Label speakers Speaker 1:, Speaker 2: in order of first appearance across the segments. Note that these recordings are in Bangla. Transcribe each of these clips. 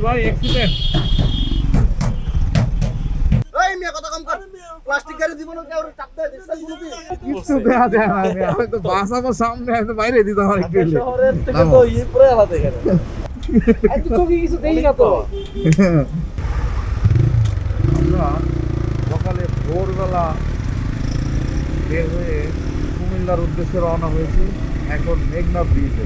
Speaker 1: ভাই অ্যাক্সিডেন্ট।
Speaker 2: এই মিয়া কথা কম কর। প্লাস্টিক গাড়ি দিব না কেউ চাপ দেয় দেখছেন গ্রুপে।
Speaker 1: কিছু দেখা যায় না, আমি তো বাস আমার সামনে এত বাইরে দিতে আমার একটু হইলে।
Speaker 2: শহরের থেকে তো এই পুরো আলাদা এখানে। এত চোখে কিছু দেখি না তো।
Speaker 1: আমরা সকালে ভোরবেলা বের হয়ে কুমিল্লার উদ্দেশ্যে রওনা হয়েছি। এখন মেঘনা ব্রিজে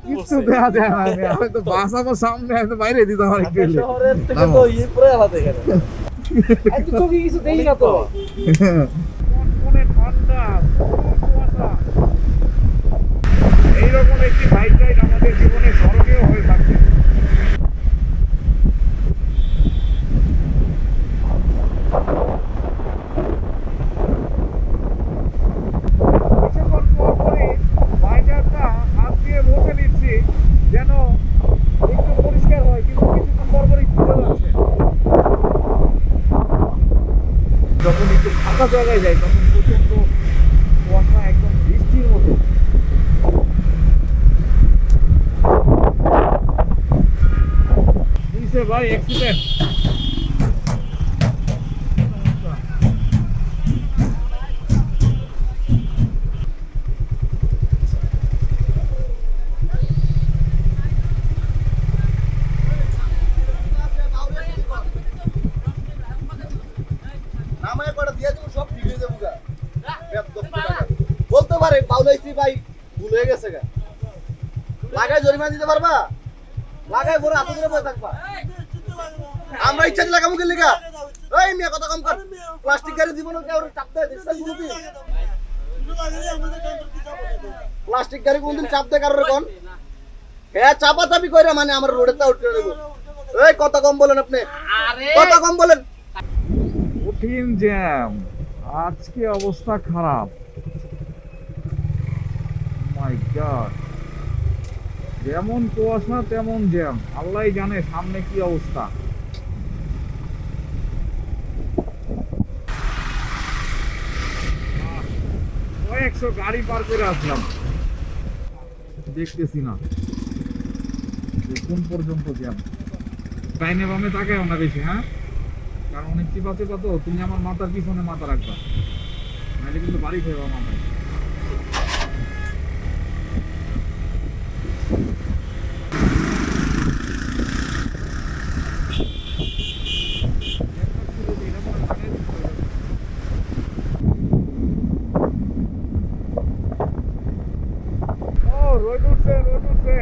Speaker 1: কিছু দেখা যায় না, আমি তো বাস আমার সামনে এত বাইরে দিতে আমার একটু হইলে।
Speaker 2: শহরের থেকে তো এই পুরো আলাদা এখানে। এত চোখে কিছু দেখি না তো।
Speaker 1: কনকনে ঠান্ডা, প্রচুর কুয়াশা। এইরকম একটি বাইক রাইড আমাদের জীবনে স্মরণীয় হয়ে থাকবে। কিছুক্ষণ পর পরই বাইকটা হাত দিয়ে মুছে নিচ্ছি যেন একটু পরিষ্কার হয়, কিন্তু কিছুক্ষণ পর পরই খুলে যাচ্ছে। যখন একটু ফাঁকা জায়গায় যাই তখন প্রচন্ড কুয়াশা, একদম বৃষ্টির মতো। ভাই অ্যাক্সিডেন্ট।
Speaker 2: নামায় করে দিয়ে দেবো সব ঠিক হয়ে যাবো গা। বলতে পারে পাউলাইছি ভাই ভুল হয়ে গেছে গা। লাগাই জরিমানা দিতে পারবা? লাগাই পরে হাতে ধরে বসে থাকবা। আমরা ইচ্ছা দিলে লাগামু গেলে গা। এই মিয়া কথা কম কর। প্লাস্টিক গাড়ি দিব না কেউ চাপ দেয় দেখছেন গ্রুপে। প্লাস্টিক গাড়ি কোনদিন চাপ দেয় কারোর কোন? হ্যাঁ চাপা চাপি কইরা মানে আমার রোডে তা উঠে দেব। এই কথা কম বলেন আপনি। কথা কম বলেন।
Speaker 1: কঠিন জ্যাম, আজকে অবস্থা খারাপ। মাই গড, যেমন কুয়াশা তেমন জ্যাম, আল্লাহই জানে সামনে কি অবস্থা। কয়েকশো গাড়ি পার করে আসলাম, দেখতেছি না যে কোন পর্যন্ত জ্যাম। ডাইনে বামে তাকায়ও না বেশি, হ্যাঁ, কারণ অনেক চিপা চিপা তো, তুমি আমার মাথার পিছনে মাথা রাখবা, নাহলে কিন্তু বাড়ি খেয়ে মাথায়। ও রোদ উঠছে, রোদ উঠছে।